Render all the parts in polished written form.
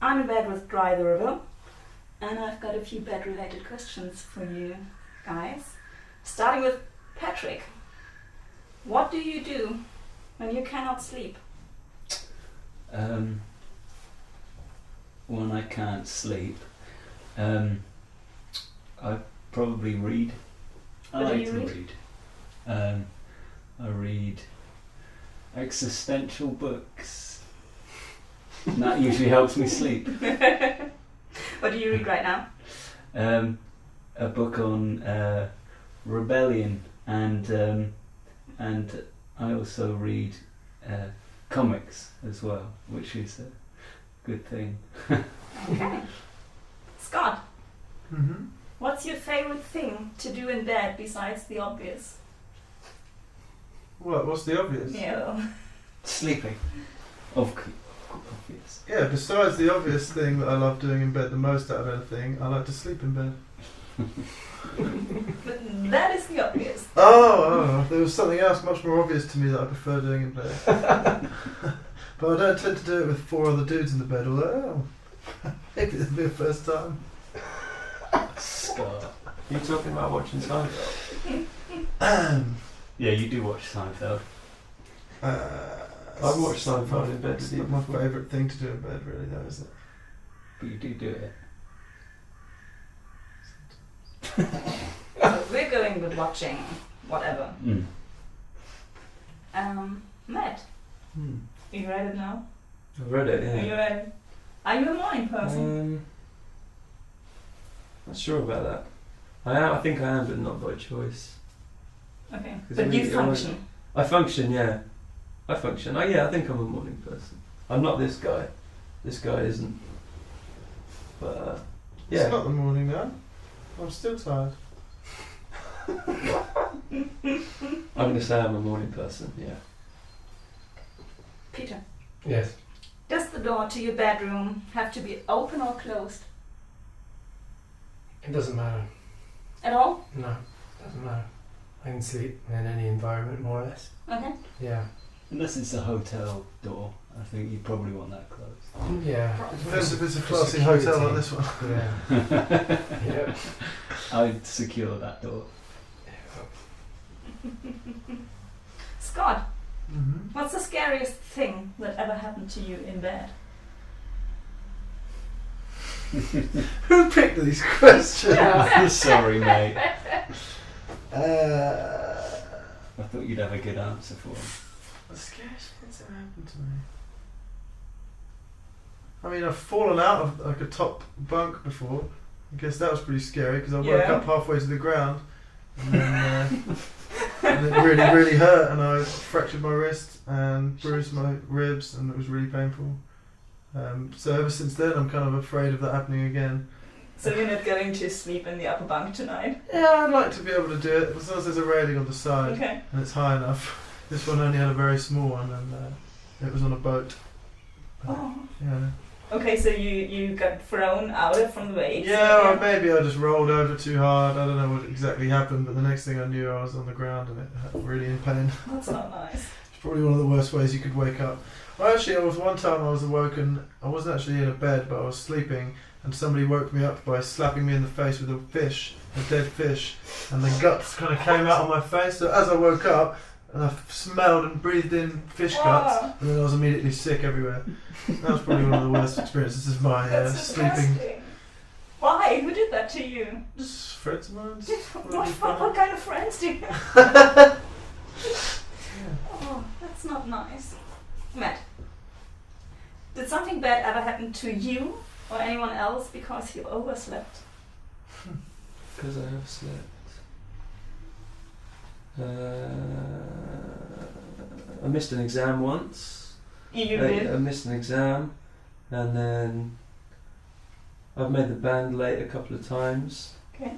I'm in bed with Dry the River, and I've got a few bed-related questions for you guys. Starting with Patrick. What do you do when you cannot sleep? When I can't sleep, I probably read. I What do like you to read? read. I read existential books. And that usually helps me sleep. What do you read right now? A book on rebellion, and I also read comics as well, which is a good thing. Okay. Scott, Mm-hmm. what's your favorite thing to do in bed besides the obvious? What's the obvious? Yeah. Sleeping. Obvious. Yeah, besides the obvious thing that I love doing in bed the most out of anything, I like to sleep in bed. But that is the obvious. Oh, there was something else much more obvious to me that I prefer doing in bed. But I don't tend to do it with 4 other dudes in the bed, although maybe this will be a first time. Scott. You talking about watching Seinfeld? Yeah, you do watch Seinfeld. I've watched Seinfeld in bed It's with you not my before. favourite thing to do in bed, really, though, is it? But you do it. So we're going with watching whatever. Mm. Matt, you read it now? I've read it, Are you yeah. ready? Are you a morning person? Not sure about that. I am. I think I am, but not by choice. Okay. 'Cause But you really, function. I function, yeah. I function. I think I'm a morning person. I'm not this guy. This guy isn't. But It's yeah. not the morning now. I'm still tired. I'm going to say I'm a morning person. Yeah. Peter, Yes. does the door to your bedroom have to be open or closed? It doesn't matter. At all? No, doesn't matter. I can sleep in any environment, more or less. Okay. Yeah. Unless it's a hotel door, I think you probably want that closed. Yeah. Depends if it's a For classy security. hotel like this one. Yeah. Yeah. I'd secure that door. Scott, Mm-hmm. what's the scariest thing that ever happened to you in bed? Who picked these questions? Sorry, mate. Uh, I thought you'd have a good answer for them. the scariest things that happened to me. I mean, I've fallen out of like a top bunk before. I guess that was pretty scary because I woke Yeah. up halfway to the ground, and then and it really, really hurt, and I fractured my wrist and bruised my ribs, and it was really painful. So ever since then, I'm kind of afraid of that happening again. So you're not going to sleep in the upper bunk tonight? Yeah, I'd like to be able to do it as long as there's a railing on the side Okay. and it's high enough. This one only had a very small one, and it was on a boat. Oh. Yeah. Okay, so you got thrown out of from the waves? Yeah, or maybe I just rolled over too hard. I don't know what exactly happened, but the next thing I knew, I was on the ground and it hurt really in pain. That's not nice. It's probably one of the worst ways you could wake up. Well, actually, one time I was awoken. I wasn't actually in a bed, but I was sleeping, and somebody woke me up by slapping me in the face with a fish, a dead fish, and the guts kind of came out on my face. So as I woke up, and I smelled and breathed in fish guts, Oh. and then I was immediately sick everywhere. That was probably one of the worst experiences of my That's sleeping. disgusting. Why? Who did that to you? Just friends of mine. What kind of friends do you have? Oh, that's not nice. Matt, did something bad ever happen to you or anyone else because you overslept? Because I have slept. I missed an exam once. You did? I missed an exam, and then I've made the band late a couple of times. Okay.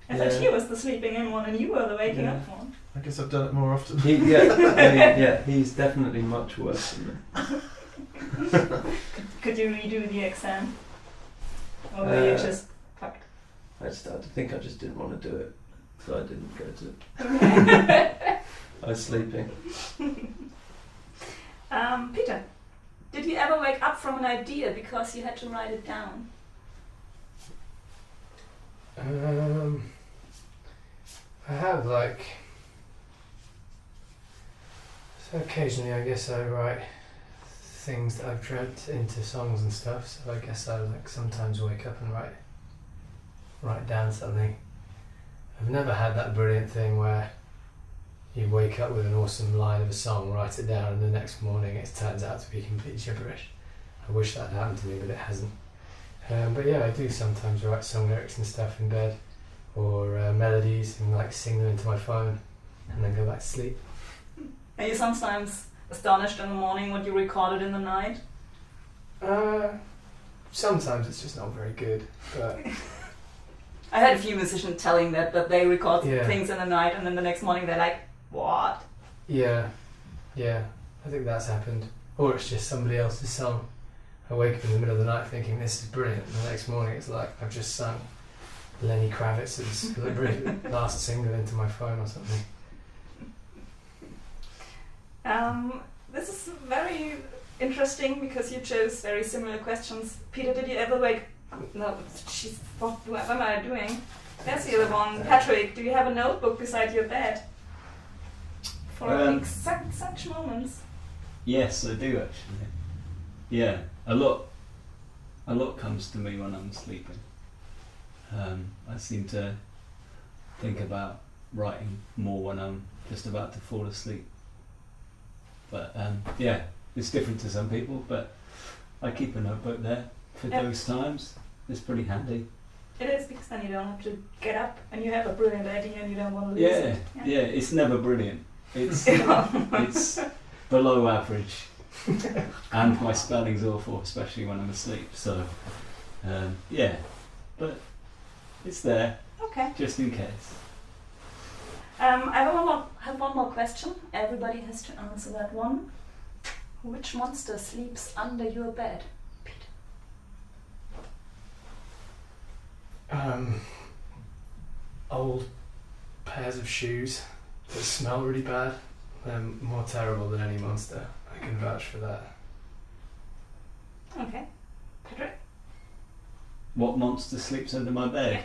I thought he was the sleeping in one and you were the waking Yeah. up one. I guess I've done it more often. He's definitely much worse than me. Could you redo the exam? Or were you just fucked? I think I just didn't want to do it, so I didn't go to it. I was sleeping. Peter, did you ever wake up from an idea because you had to write it down? I have like. So occasionally, I guess I write things that I've dreamt into songs and stuff. So I guess I like sometimes wake up and write down something. I've never had that brilliant thing where you wake up with an awesome line of a song, write it down, and the next morning it turns out to be complete gibberish. I wish that had happened to me, but it hasn't. But yeah, I do sometimes write song lyrics and stuff in bed, or melodies, and like sing them into my phone, and then go back to sleep. Are you sometimes astonished in the morning what you recorded in the night? Sometimes it's just not very good, but I had a few musicians telling that they record Yeah. things in the night and then the next morning they're like, what? yeah, I think that's happened. Or it's just somebody else's song. I wake up in the middle of the night thinking this is brilliant, and the next morning it's like I've just sung Lenny Kravitz's last single into my phone or something. This is very interesting because you chose very similar questions. Peter, did you ever wake up? No, what am I doing? There's the other one. Patrick, do you have a notebook beside your bed? For exact such moments. Yes, I do actually. Yeah, a lot comes to me when I'm sleeping. I seem to think about writing more when I'm just about to fall asleep. But yeah, it's different to some people, but I keep a notebook there for those times. It's pretty handy. It is, because then you don't have to get up and you have a brilliant idea and you don't want to lose Yeah, it. yeah, it's never brilliant. It's it's below average, and my spelling's awful, especially when I'm asleep. So yeah, but it's there Okay. just in case. I have one more question. Everybody has to answer that one. Which monster sleeps under your bed? Old pairs of shoes that smell really bad. They're more terrible than any monster. I can vouch for that. Okay. Patrick? What monster sleeps under my bed?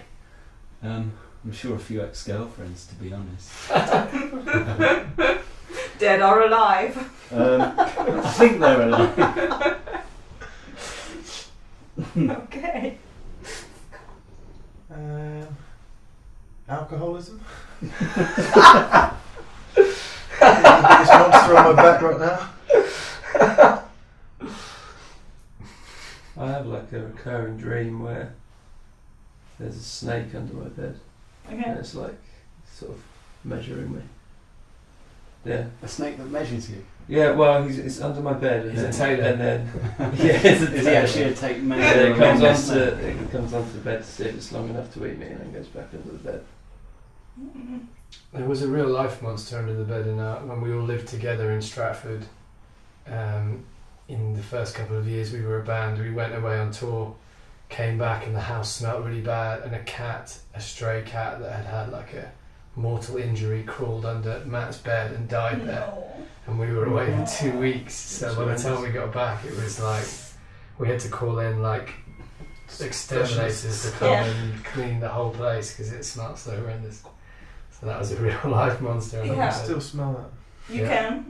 I'm sure a few ex-girlfriends, to be honest. Dead or alive? I think they're alive. Okay. Alcoholism? The biggest monster on my back right now. I have like a recurring dream where there's a snake under my bed, Okay. and it's like sort of measuring me. Yeah. A snake that measures you. Yeah, well, it's under my bed, and He's a then, tailor. and then yeah, it's a Is he tailor. actually a tape Yeah, measure? it comes onto the bed to see if it's long enough to eat me, and then goes back under the bed. Mm. There was a real life monster under the bed when we all lived together in Stratford. In the first couple of years we were a band, we went away on tour, came back and the house smelled really bad, and a stray cat that had had like a mortal injury crawled under Matt's bed and died there. No. And we were away for 2 weeks, so by the time we got back it was like we had to call in like exterminators to come and clean the whole place because it smelled so horrendous. So that was a real life monster. Yeah. I can still smell that. You Yeah. can?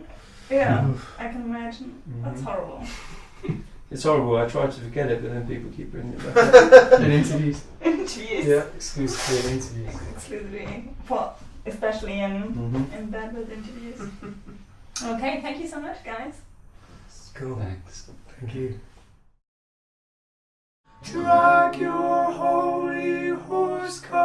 Yeah, I can imagine. That's horrible. It's horrible. I try to forget it, but then people keep bringing it back. In interviews. Interviews. Yeah, exclusively in interviews. Exclusively. Well, especially in bed with interviews. Okay, thank you so much, guys. Cool. Thanks. Thank you. Drag your holy horse car.